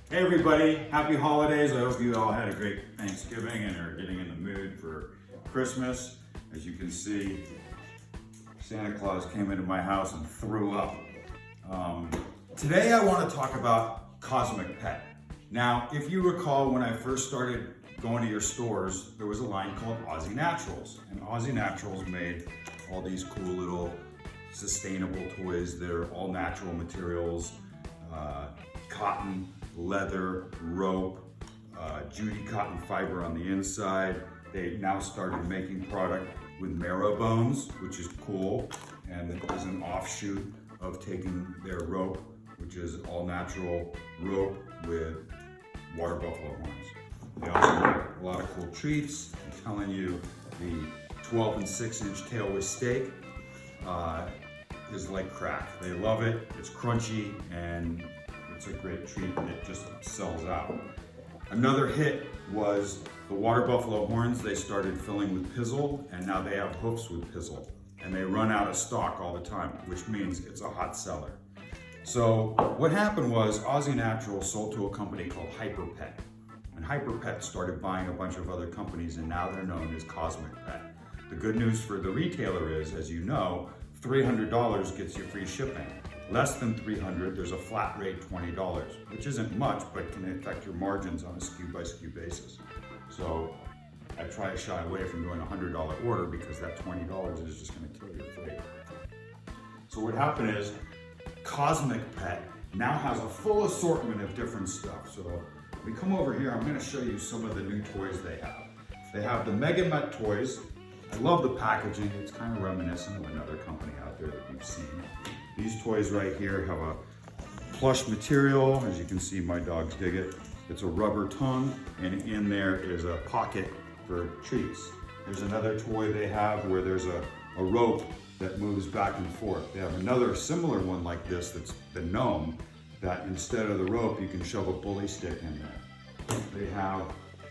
Hey everybody, happy holidays. I hope you all had a great Thanksgiving and are getting in the mood for Christmas. As you can see, Santa Claus came into my house and threw up. Today I want to talk about Cosmic Pet. Now, if you recall, when I first started going to your stores, there was a line called Aussie Naturals. And Aussie Naturals made all these cool little sustainable toys that are all natural materials, cotton, leather, rope, Judy cotton fiber on the inside. They now started making product with marrow bones, which is cool, and it is an offshoot of taking their rope, which is all natural rope with water buffalo horns. They also make a lot of cool treats. I'm telling you, the 12 and 6-inch tail with steak is like crack. They love it, it's crunchy, and it's a great treat that just sells out. Another hit was the water buffalo horns. They started filling with pizzle, and now they have hoofs with pizzle. And they run out of stock all the time, which means it's a hot seller. So what happened was Aussie Naturals sold to a company called Hyper Pet. And Hyper Pet started buying a bunch of other companies, and now they're known as Cosmic Pet. The good news for the retailer is, as you know, $300 gets you free shipping. Less than $300, there's a flat rate $20, which isn't much, but can affect your margins on a SKU by SKU basis. So I try to shy away from doing a $100 order because that $20 is just gonna kill your freight. So what happened is Cosmic Pet now has a full assortment of different stuff. So we come over here, I'm gonna show you some of the new toys they have. They have the Mega Met toys. I love the packaging. It's kind of reminiscent of another company out there that you've seen. These toys right here have a plush material. As you can see, my dogs dig it. It's a rubber tongue, and in there is a pocket for treats. There's another toy they have where there's a rope that moves back and forth. They have another similar one like this that's the gnome, that instead of the rope, you can shove a bully stick in there. They have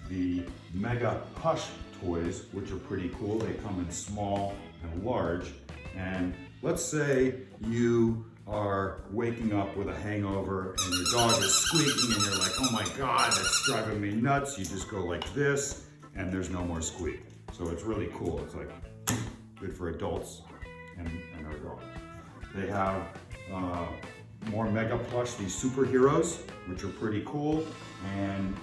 the Mega Hush toys, which are pretty cool. They come in small and large. And let's say you are waking up with a hangover and your dog is squeaking and you're like, oh my God, that's driving me nuts. You just go like this and there's no more squeak. So it's really cool. It's like good for adults and our dogs. They have more Mega Plush, these superheroes, which are pretty cool. And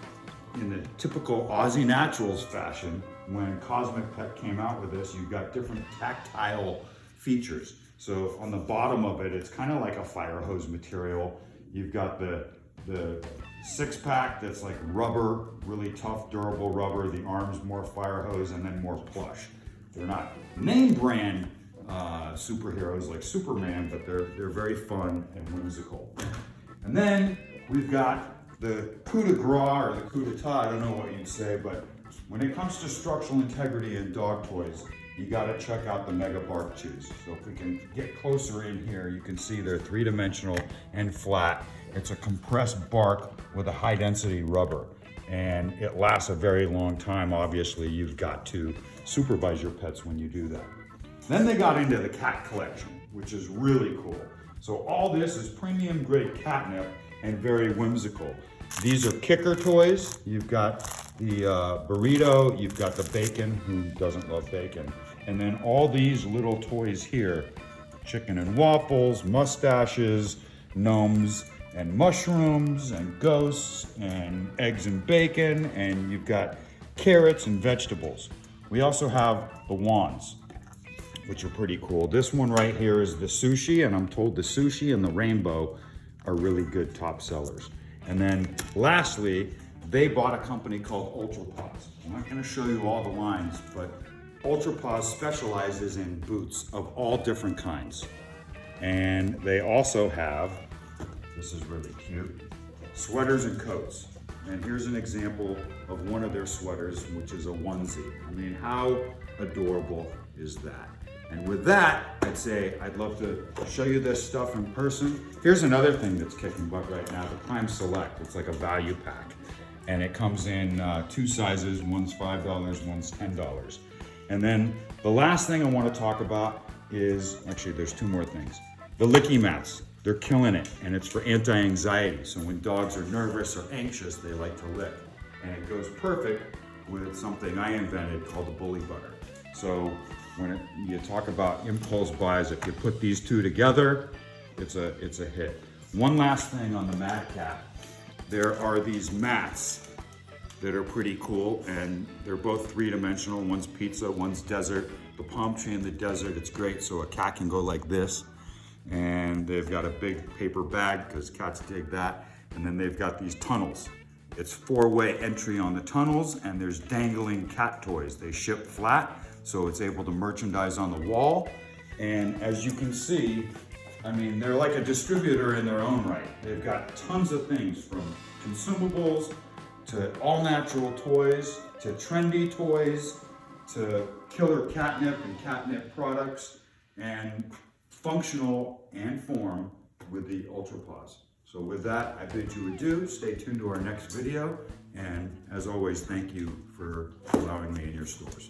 in the typical Aussie Naturals fashion, when Cosmic Pet came out with this, you've got different tactile features. So on the bottom of it, it's kind of like a fire hose material. You've got the 6-pack that's like rubber, really tough, durable rubber. The arms more fire hose, and then more plush. They're not name brand superheroes like Superman, but they're very fun and whimsical. And then we've got the coup de grace or the coup d'etat, I don't know what you'd say, but when it comes to structural integrity in dog toys, you gotta check out the Mega Bark Chews. So if we can get closer in here, you can see they're 3-dimensional and flat. It's a compressed bark with a high density rubber, and it lasts a very long time. Obviously, you've got to supervise your pets when you do that. Then they got into the cat collection, which is really cool. So all this is premium grade catnip and very whimsical. These are kicker toys. You've got the burrito, you've got the bacon, who doesn't love bacon? And then all these little toys here, chicken and waffles, mustaches, gnomes and mushrooms and ghosts and eggs and bacon, and you've got carrots and vegetables. We also have the wands, which are pretty cool. This one right here is the sushi, and I'm told the sushi and the rainbow are really good top sellers. And then lastly, they bought a company called Ultra Paws. I'm not gonna show you all the lines, but Ultra Paws specializes in boots of all different kinds. And they also have, this is really cute, sweaters and coats. And here's an example of one of their sweaters, which is a onesie. I mean, how adorable is that? And with that, I'd say I'd love to show you this stuff in person. Here's another thing that's kicking butt right now, the Prime Select. It's like a value pack. And it comes in 2 sizes, one's $5, one's $10. And then the last thing I want to talk about is, actually there's 2 more things. The Licky Mats. they're killing it, and it's for anti-anxiety. So when dogs are nervous or anxious, they like to lick. And it goes perfect with something I invented called the bully butter. So when you talk about impulse buys, if you put these two together, it's a hit. One last thing on the Mad Cat. There are these mats that are pretty cool, and they're both three-dimensional. One's pizza, one's desert. The palm tree in the desert, it's great, so a cat can go like this. And they've got a big paper bag, because cats dig that. And then they've got these tunnels. It's four-way entry on the tunnels, and there's dangling cat toys. They ship flat, so it's able to merchandise on the wall. And as you can see, I mean, they're like a distributor in their own right. They've got tons of things, from consumables to all-natural toys, to trendy toys, to killer catnip and catnip products, and functional and form with the Ultra Paws. So with that, I bid you adieu. Stay tuned to our next video. And as always, thank you for allowing me in your stores.